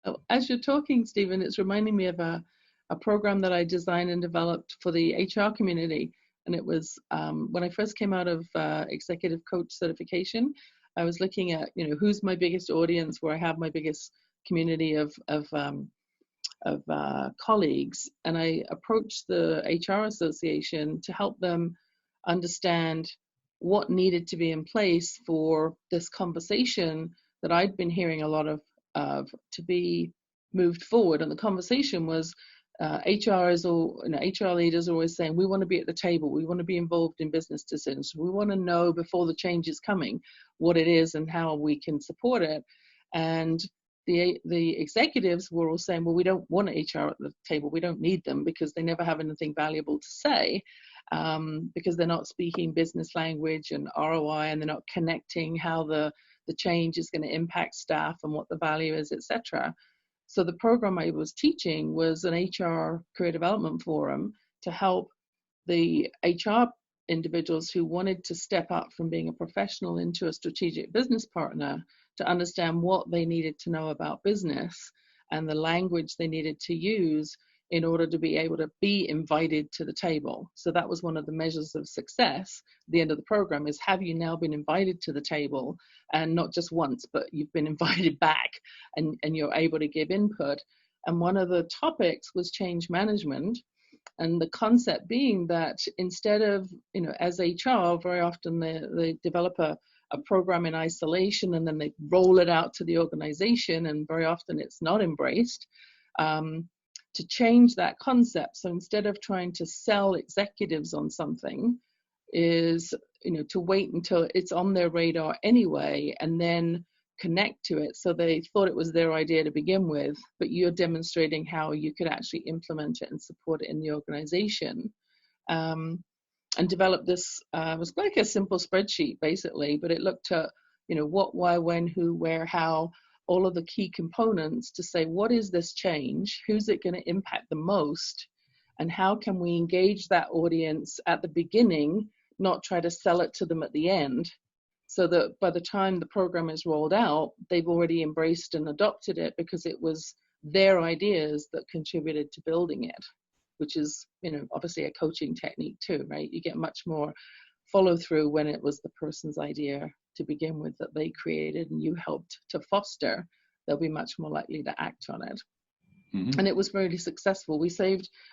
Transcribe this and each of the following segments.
Oh, as you're talking, Stephen, it's reminding me of a program that I designed and developed for the HR community. And it was when I first came out of executive coach certification, I was looking at, who's my biggest audience, where I have my biggest community of colleagues. And I approached the HR association to help them understand what needed to be in place for this conversation that I'd been hearing a lot of to be moved forward. And the conversation was HR leaders are always saying, we want to be at the table, we want to be involved in business decisions, we want to know before the change is coming what it is and how we can support it. And the executives were all saying, well, we don't want HR at the table, we don't need them, because they never have anything valuable to say, because they're not speaking business language and ROI, and they're not connecting how the change is going to impact staff and what the value is, etc. So the program I was teaching was an HR career development forum to help the HR individuals who wanted to step up from being a professional into a strategic business partner to understand what they needed to know about business and the language they needed to use in order to be able to be invited to the table. So that was one of the measures of success at the end of the program, is have you now been invited to the table, and not just once, but you've been invited back and you're able to give input. And one of the topics was change management. And the concept being that instead of, as HR, very often they develop a program in isolation and then they roll it out to the organization, and very often it's not embraced. To change that concept, so instead of trying to sell executives on something, is to wait until it's on their radar anyway and then connect to it. So they thought it was their idea to begin with, but you're demonstrating how you could actually implement it and support it in the organization. And develop this, it was like a simple spreadsheet basically, but it looked at what, why, when, who, where, how, all of the key components to say, what is this change? Who's it going to impact the most? And how can we engage that audience at the beginning, not try to sell it to them at the end, so that by the time the program is rolled out, they've already embraced and adopted it because it was their ideas that contributed to building it, which is, obviously a coaching technique too, right? You get much more follow through when it was the person's idea to begin with that they created and you helped to foster. They'll be much more likely to act on it. Mm-hmm. And it was really successful.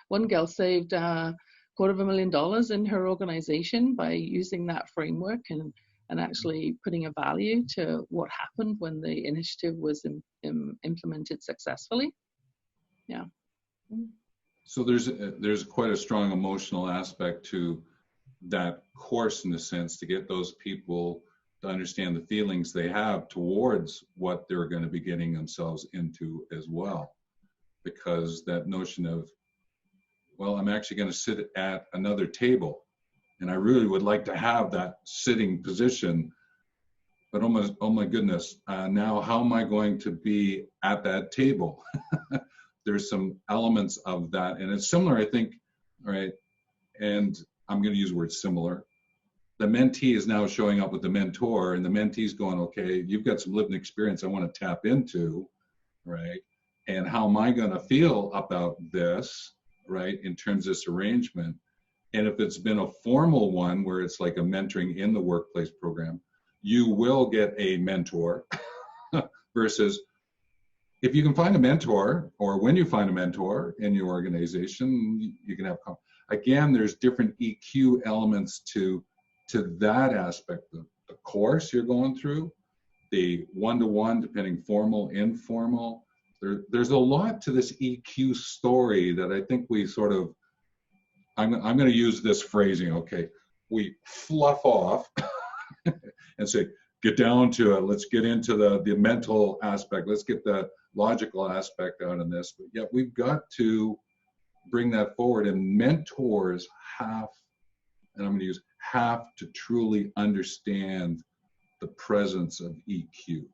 One girl saved $250,000 in her organization by using that framework and actually putting a value to what happened when the initiative was implemented successfully. Yeah. So there's quite a strong emotional aspect to that course, in a sense, to get those people to understand the feelings they have towards what they're going to be getting themselves into as well. Because that notion of, well, I'm actually going to sit at another table, and I really would like to have that sitting position, but oh my goodness, now how am I going to be at that table? There's some elements of that, and it's similar, I think, right? And I'm going to use the word similar. The mentee is now showing up with the mentor, and the mentee's going, okay, you've got some lived experience I want to tap into, right? And how am I going to feel about this, right, in terms of this arrangement? And if it's been a formal one where it's like a mentoring in the workplace program, you will get a mentor versus if you can find a mentor, or when you find a mentor in your organization, you can have, again, there's different EQ elements to that aspect of the course you're going through, the one-to-one, depending formal, informal. There's a lot to this EQ story that I think we sort of, I'm going to use this phrasing, okay, we fluff off and say, get down to it, let's get into the mental aspect, let's get the logical aspect out of this. But yet we've got to bring that forward, and mentors have, and I'm going to use have to truly understand the presence of EQ.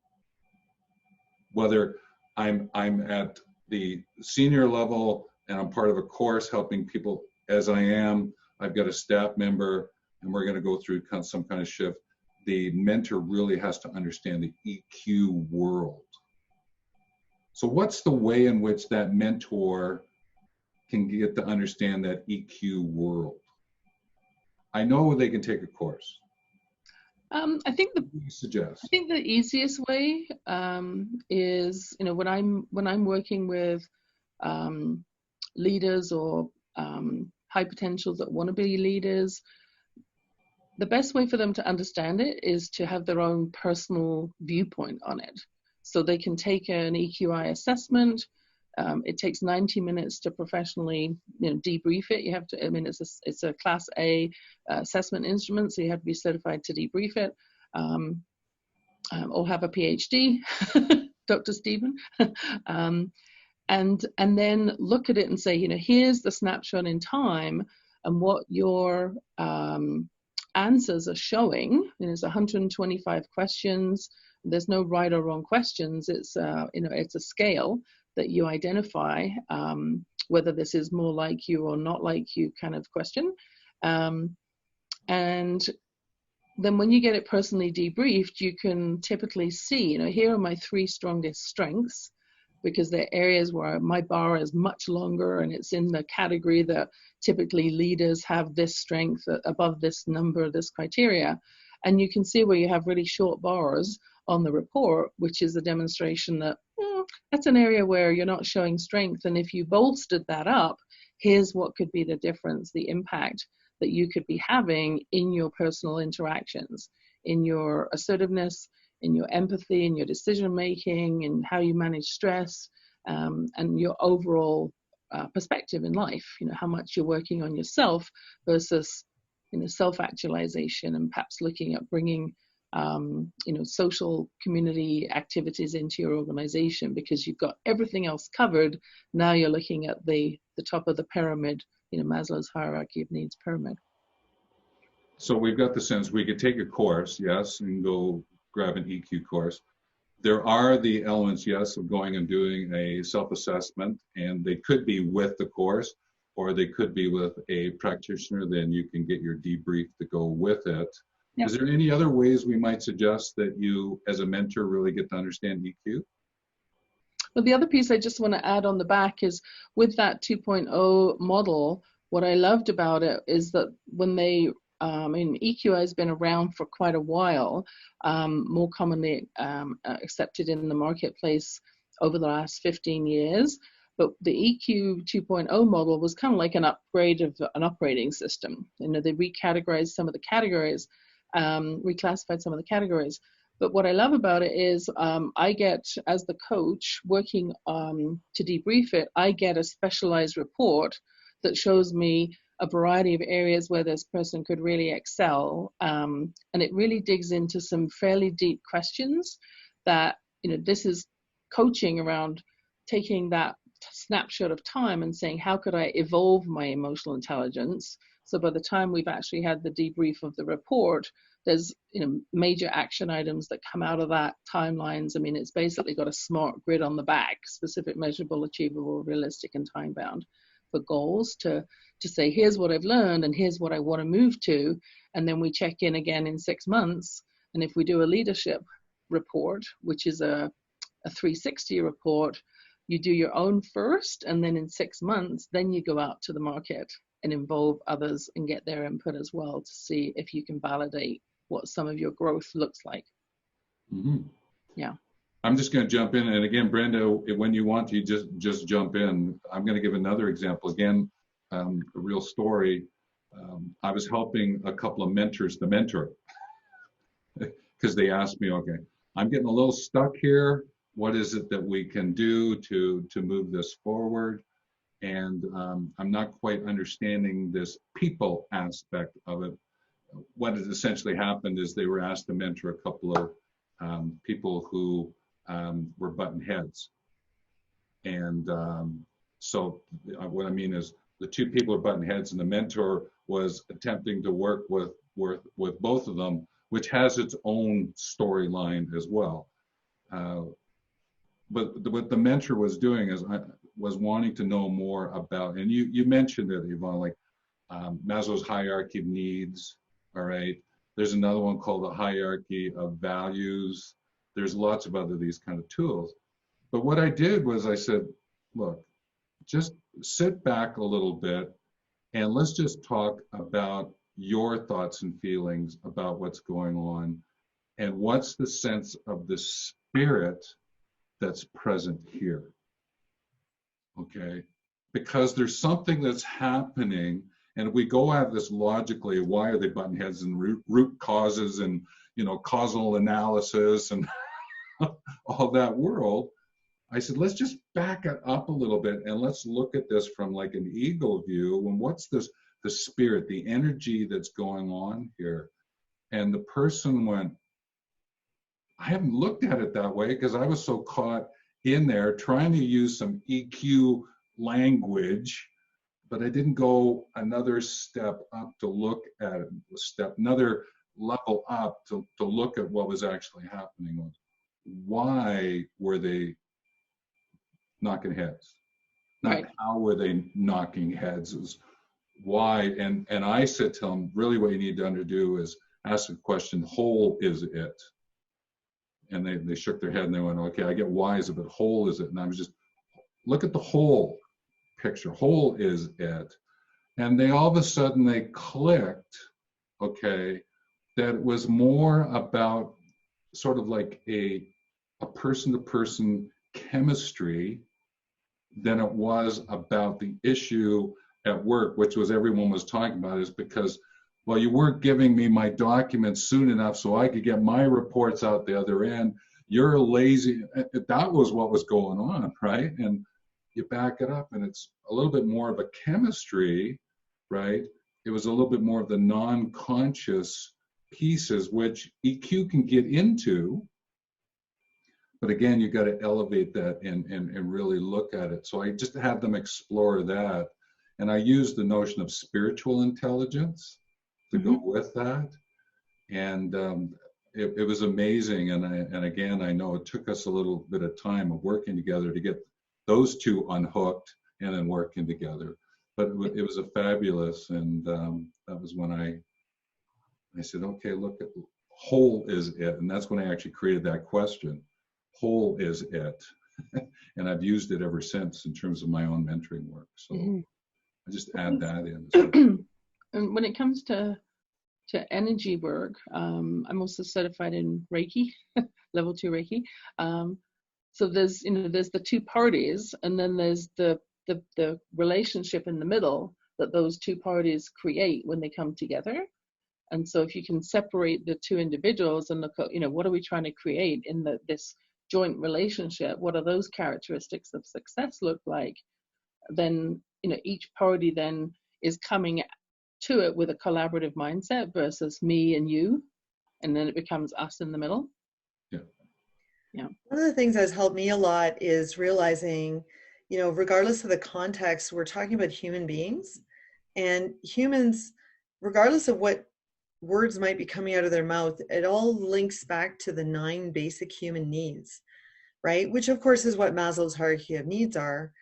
Whether I'm at the senior level and I'm part of a course helping people as I am, I've got a staff member and we're going to go through some kind of shift. The mentor really has to understand the EQ world. So what's the way in which that mentor can get to understand that EQ world? I know they can take a course. I think What do you suggest? the easiest way is, when I'm working with leaders or high potentials that want to be leaders, the best way for them to understand it is to have their own personal viewpoint on it. So they can take an EQI assessment. It takes 90 minutes to professionally, debrief it. You have to, it's a Class A assessment instrument, so you have to be certified to debrief it, or have a PhD, Dr. Stephen. And then look at it and say, here's the snapshot in time and what your answers are showing. There's 125 questions. There's no right or wrong questions. It's it's a scale that you identify whether this is more like you or not like you kind of question. And then when you get it personally debriefed, you can typically see, here are my 3 strongest strengths, because they're areas where my bar is much longer and it's in the category that typically leaders have this strength above this number, this criteria. And you can see where you have really short bars on the report, which is a demonstration that that's an area where you're not showing strength. And if you bolstered that up, here's what could be the difference, the impact that you could be having in your personal interactions, in your assertiveness, in your empathy, in your decision making, and how you manage stress, and your overall perspective in life. How much you're working on yourself versus self-actualization, and perhaps looking at bringing social community activities into your organization, because you've got everything else covered. Now you're looking at the top of the pyramid, Maslow's hierarchy of needs pyramid. So we've got the sense we could take a course, yes, and go grab an EQ course. There are the elements, yes, of going and doing a self-assessment, and they could be with the course, or they could be with a practitioner. Then you can get your debrief to go with it. Yep. Is there any other ways we might suggest that you, as a mentor, really get to understand EQ? Well, the other piece I just want to add on the back is, with that 2.0 model, what I loved about it is that when they EQI has been around for quite a while, more commonly accepted in the marketplace over the last 15 years. But the EQ 2.0 model was kind of like an upgrade of an operating system. They recategorized some of the categories, reclassified some of the categories. But what I love about it is I get, as the coach working to debrief it, I get a specialized report that shows me a variety of areas where this person could really excel. And it really digs into some fairly deep questions that, this is coaching around taking that snapshot of time and saying, how could I evolve my emotional intelligence? So by the time we've actually had the debrief of the report, there's major action items that come out of that, timelines. It's basically got a smart grid on the back, specific, measurable, achievable, realistic, and time bound, for goals to say, here's what I've learned and here's what I want to move to. And then we check in again in 6 months. And if we do a leadership report, which is a 360 report, you do your own first, and then in 6 months, then you go out to the market and involve others and get their input as well, to see if you can validate what some of your growth looks like. Mm-hmm. Yeah. I'm just going to jump in. And again, Brenda, when you want to, just jump in. I'm going to give another example. Again, a real story. I was helping a couple of mentors to mentor, because they asked me, okay, I'm getting a little stuck here. What is it that we can do to move this forward? And I'm not quite understanding this people aspect of it. What has essentially happened is they were asked to mentor a couple of people who were button heads. And so what I mean is, the 2 people are button heads, and the mentor was attempting to work with both of them, which has its own storyline as well. But what the mentor was doing is was wanting to know more about, and you mentioned it, Yvonne, like Maslow's hierarchy of needs. All right. There's another one called the hierarchy of values. There's lots of other these kind of tools. But what I did was I said, look, just sit back a little bit and let's just talk about your thoughts and feelings about what's going on and what's the sense of the spirit that's present here. Okay? Because there's something that's happening, and if we go at this logically, why are they button heads and root causes and causal analysis and all that world, I said, let's just back it up a little bit and let's look at this from like an ego view. And what's this, the spirit, the energy that's going on here? And the person went, I haven't looked at it that way because I was so caught in there trying to use some EQ language, but I didn't go another step up to look at it, another level up to look at what was actually happening. Why were they knocking heads? Not Right. how were they knocking heads, is why. And I said to them, really what you need to do is ask the question, whole is it? And they shook their head and they went, okay, I get why is it, but whole is it? And I was just, look at the whole picture, whole is it? And they all of a sudden they clicked, okay, that it was more about sort of like a person-to-person chemistry than it was about the issue at work, which was everyone was talking about, is because, well, you weren't giving me my documents soon enough so I could get my reports out the other end. You're lazy. That was what was going on, right? And you back it up and it's a little bit more of a chemistry, right? It was a little bit more of the non-conscious pieces, which EQ can get into. But again, you got to elevate that and really look at it. So I just had them explore that. And I used the notion of spiritual intelligence to go with that. And it was amazing. And again, I know it took us a little bit of time of working together to get those two unhooked and then working together. But it was a fabulous. And that was when I said, okay, look at whole is it. And that's when I actually created that question. Whole is it. And I've used it ever since in terms of my own mentoring work. So I just add that in. And when it comes to energy work, I'm also certified in Reiki, level 2 Reiki. So there's the two parties, and then there's the relationship in the middle that those two parties create when they come together. And so if you can separate the two individuals and look at, what are we trying to create in this joint relationship? What are those characteristics of success look like? Then, each party then is coming to it with a collaborative mindset versus me and you. And then it becomes us in the middle. Yeah. One of the things that's helped me a lot is realizing, regardless of the context, we're talking about human beings, and humans, regardless of what words might be coming out of their mouth, it all links back to the 9 basic human needs, right? Which of course is what Maslow's hierarchy of needs are.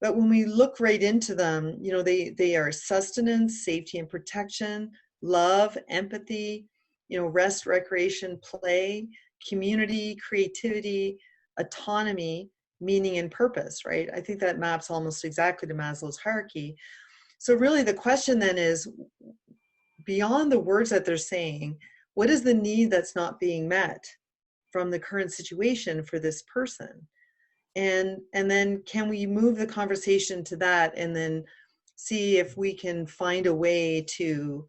But when we look right into them, they are sustenance, safety and protection, love, empathy, rest, recreation, play, community, creativity, autonomy, meaning and purpose, right? I think that maps almost exactly to Maslow's hierarchy. So really the question then is, beyond the words that they're saying, what is the need that's not being met from the current situation for this person? And then can we move the conversation to that and then see if we can find a way to,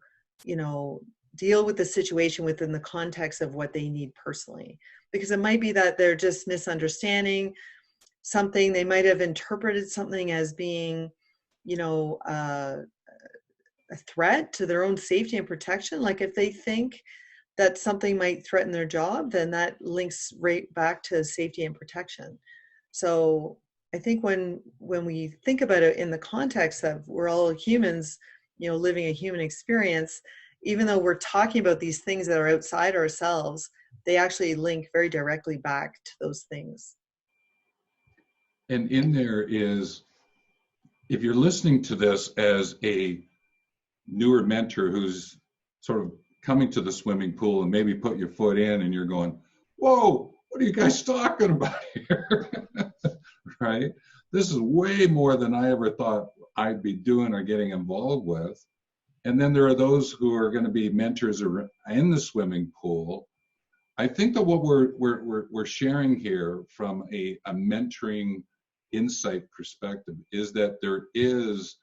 deal with the situation within the context of what they need personally? Because it might be that they're just misunderstanding something. They might have interpreted something as being, a threat to their own safety and protection. Like if they think that something might threaten their job, then that links right back to safety and protection. So I think when we think about it in the context of we're all humans, living a human experience, even though we're talking about these things that are outside ourselves, they actually link very directly back to those things. And in there is, if you're listening to this as a newer mentor who's sort of coming to the swimming pool and maybe put your foot in and you're going, whoa, what are you guys talking about here? right? This is way more than I ever thought I'd be doing or getting involved with. And then there are those who are going to be mentors in the swimming pool. I think that what we're sharing here from a mentoring insight perspective is that there is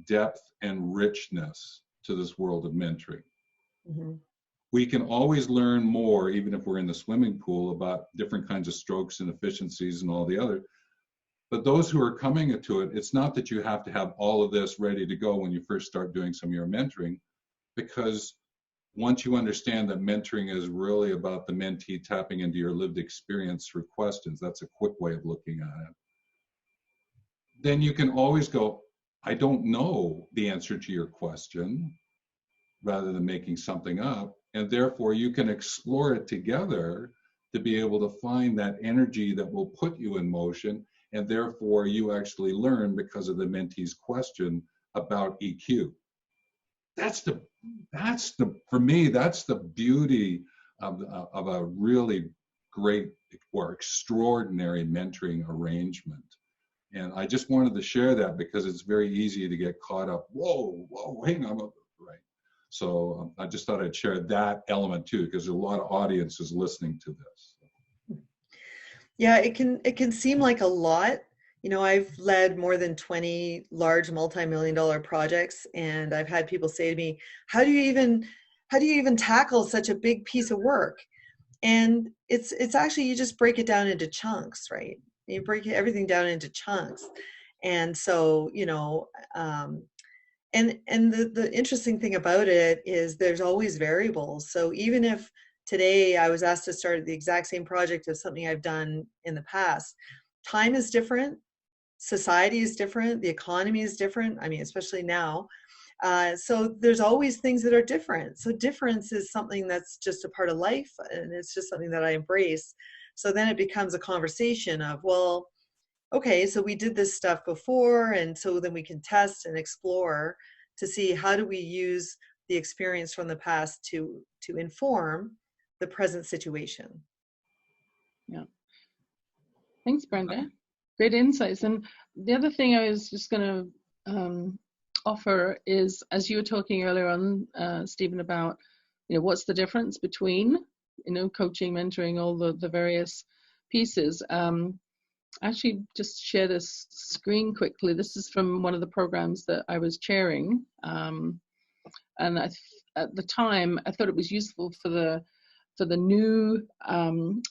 depth and richness to this world of mentoring. Mm-hmm. We can always learn more, even if we're in the swimming pool, about different kinds of strokes and efficiencies and all the other. But those who are coming to it, it's not that you have to have all of this ready to go when you first start doing some of your mentoring, because once you understand that mentoring is really about the mentee tapping into your lived experience through questions, that's a quick way of looking at it. Then you can always go, I don't know the answer to your question, rather than making something up. And therefore you can explore it together to be able to find that energy that will put you in motion. And therefore you actually learn because of the mentee's question about EQ. For me, that's the beauty of a really great or extraordinary mentoring arrangement. And I just wanted to share that because it's very easy to get caught up. Whoa, hang on, right? So I just thought I'd share that element too, because there's a lot of audiences listening to this. Yeah, it can seem like a lot. You know, I've led more than 20 large multi-million-dollar projects, and I've had people say to me, how do you even tackle such a big piece of work? And it's actually, you just break it down into chunks, right? You break everything down into chunks. And so, you know, and the interesting thing about it is there's always variables. So even if today I was asked to start the exact same project as something I've done in the past, time is different, society is different, the economy is different. I mean, especially now. So there's always things that are different. So difference is something that's just a part of life, and it's just something that I embrace. So then it becomes a conversation of, well, okay, so we did this stuff before, and so then we can test and explore to see how do we use the experience from the past to inform the present situation. Yeah. Thanks, Brenda. Great insights. And the other thing I was just going to offer is, as you were talking earlier on, Stephen, about, you know, what's the difference between, you know, coaching, mentoring, all the various pieces. Actually, just share this screen quickly. This is from one of the programs that I was chairing. And at the time, I thought it was useful for the new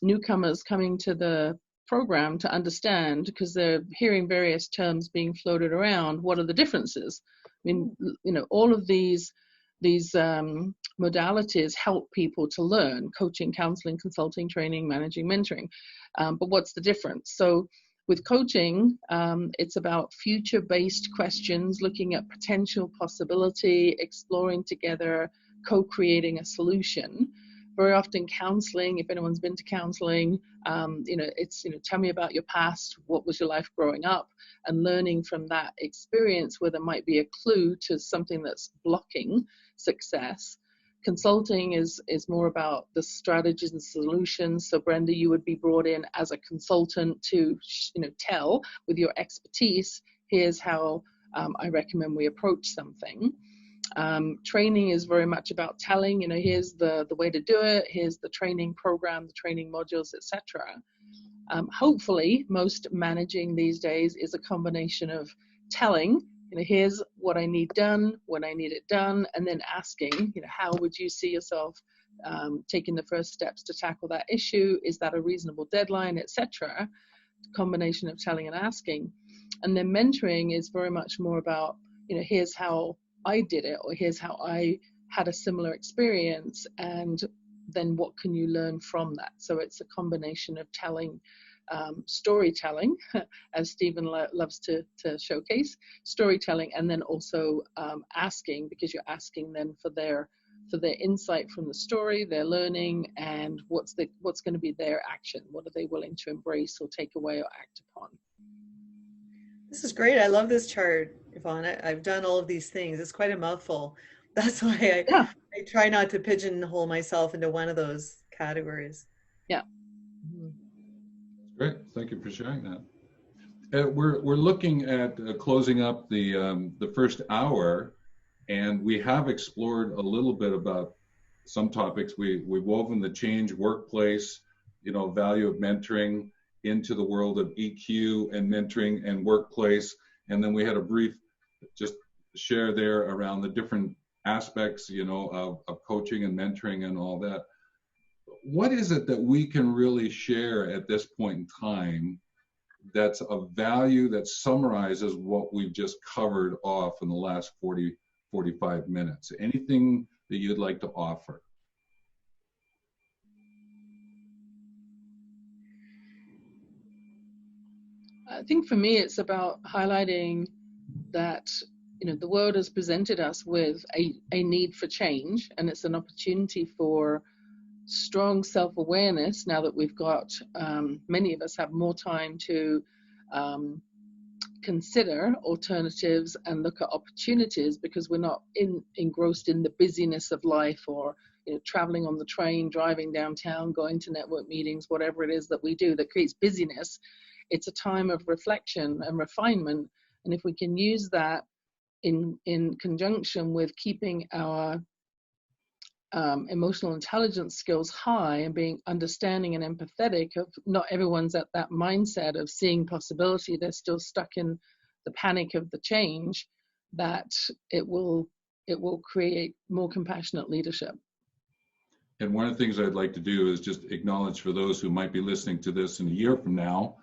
newcomers coming to the program to understand, because they're hearing various terms being floated around. What are the differences? I mean, you know, all of these modalities help people to learn: coaching, counseling, consulting, training, managing, mentoring. But what's the difference? So with coaching, it's about future-based questions, looking at potential possibility, exploring together, co-creating a solution. Very often counseling, if anyone's been to counseling, you know, it's, you know, tell me about your past, what was your life growing up, and learning from that experience where there might be a clue to something that's blocking success. Consulting is more about the strategies and solutions. So Brenda, you would be brought in as a consultant to, you know, tell with your expertise, here's how I recommend we approach something. Training is very much about telling, you know, here's the way to do it, here's the training program, the training modules, etc. Hopefully, most managing these days is a combination of telling, you know, here's what I need done, when I need it done, and then asking, you know, how would you see yourself taking the first steps to tackle that issue? Is that a reasonable deadline, etc. Combination of telling and asking. And then mentoring is very much more about, you know, here's how I did it, or here's how I had a similar experience, and then what can you learn from that? So it's a combination of telling, storytelling, as Stephen loves to showcase, storytelling, and then also asking, because you're asking them for their insight from the story, their learning, and what's going to be their action. What are they willing to embrace or take away or act upon? This is great. I love this chart, Yvonne. I've done all of these things. It's quite a mouthful. That's why I try not to pigeonhole myself into one of those categories. Yeah. Great. Thank you for sharing that. we're looking at closing up the first hour, and we have explored a little bit about some topics. We've woven the change workplace, value of mentoring into the world of EQ and mentoring and workplace, and then we had a brief just share there around the different aspects, of coaching and mentoring and all that. What is it that we can really share at this point in time that's of value that summarizes what we've just covered off in the last 45 minutes? Anything that you'd like to offer? I think for me, it's about highlighting that, the world has presented us with a need for change, and it's an opportunity for strong self-awareness now that we've got, many of us have more time to consider alternatives and look at opportunities, because we're not engrossed in the busyness of life, or traveling on the train, driving downtown, going to network meetings, whatever it is that we do that creates busyness. It's a time of reflection and refinement, and if we can use that in conjunction with keeping our emotional intelligence skills high and being understanding and empathetic of, not everyone's at that mindset of seeing possibility, they're still stuck in the panic of the change, that it will create more compassionate leadership. And one of the things I'd like to do is just acknowledge for those who might be listening to this in a year from now,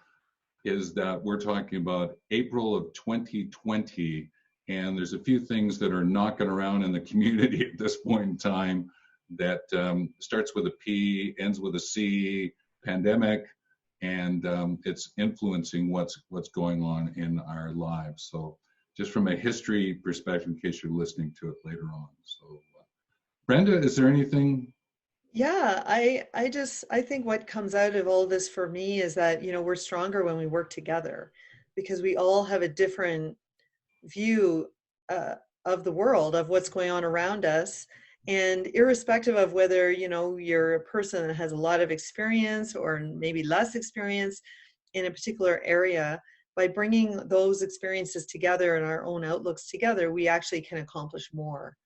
is that we're talking about April of 2020, and there's a few things that are knocking around in the community at this point in time that starts with a P, ends with a C, pandemic, and it's influencing what's going on in our lives. So just from a history perspective, in case you're listening to it later on. So Brenda, is there anything? Yeah, I think what comes out of all this for me is that, we're stronger when we work together, because we all have a different view of the world, of what's going on around us. And irrespective of whether, you're a person that has a lot of experience or maybe less experience in a particular area, by bringing those experiences together and our own outlooks together, we actually can accomplish more.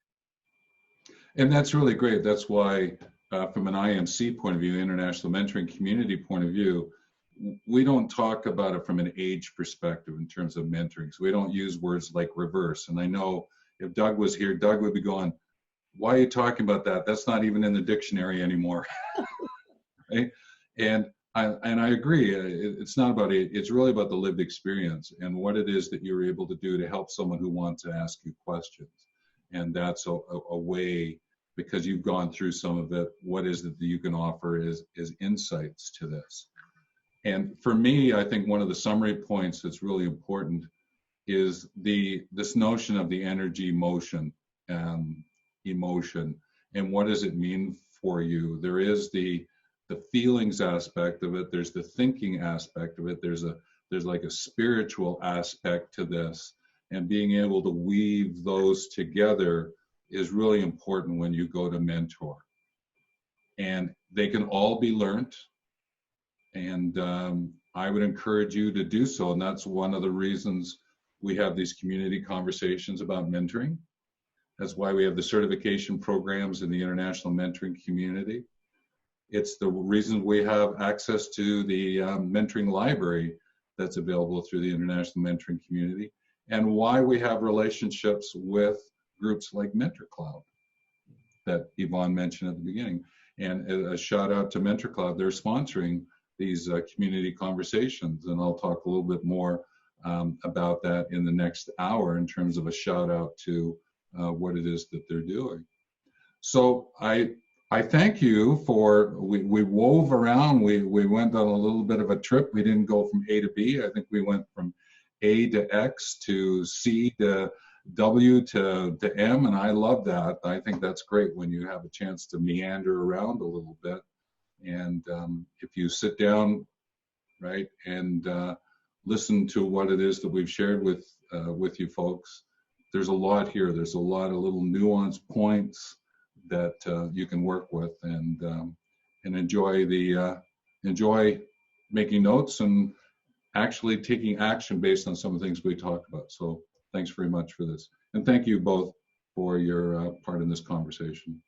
And that's really great. That's why, from an IMC point of view, International Mentoring Community point of view, we don't talk about it from an age perspective in terms of mentoring. So we don't use words like reverse. And I know if Doug was here, Doug would be going, why are you talking about that? That's not even in the dictionary anymore. Right? And I agree. It's not about it. It's really about the lived experience and what it is that you're able to do to help someone who wants to ask you questions. And that's a way, because you've gone through some of it, what is it that you can offer is insights to this. And for me, I think one of the summary points that's really important is this notion of the energy motion, emotion, and what does it mean for you? There is the feelings aspect of it. There's the thinking aspect of it. There's like a spiritual aspect to this, and being able to weave those together is really important when you go to mentor. And they can all be learned. And I would encourage you to do so. And that's one of the reasons we have these community conversations about mentoring. That's why we have the certification programs in the international mentoring community. It's the reason we have access to the mentoring library that's available through the international mentoring community, and why we have relationships with groups like Mentor Cloud that Yvonne mentioned at the beginning. And a shout out to Mentor Cloud. They're sponsoring these community conversations, and I'll talk a little bit more about that in the next hour in terms of a shout out to what it is that they're doing. So I thank you for, we wove around, we went on a little bit of a trip. We didn't go from A to B. I think we went from A to X to C to W to M, and I love that. I think that's great when you have a chance to meander around a little bit. And if you sit down, right, and listen to what it is that we've shared with you folks, there's a lot here. There's a lot of little nuanced points that you can work with, and enjoy making notes and actually taking action based on some of the things we talked about. So thanks very much for this. And thank you both for your part in this conversation.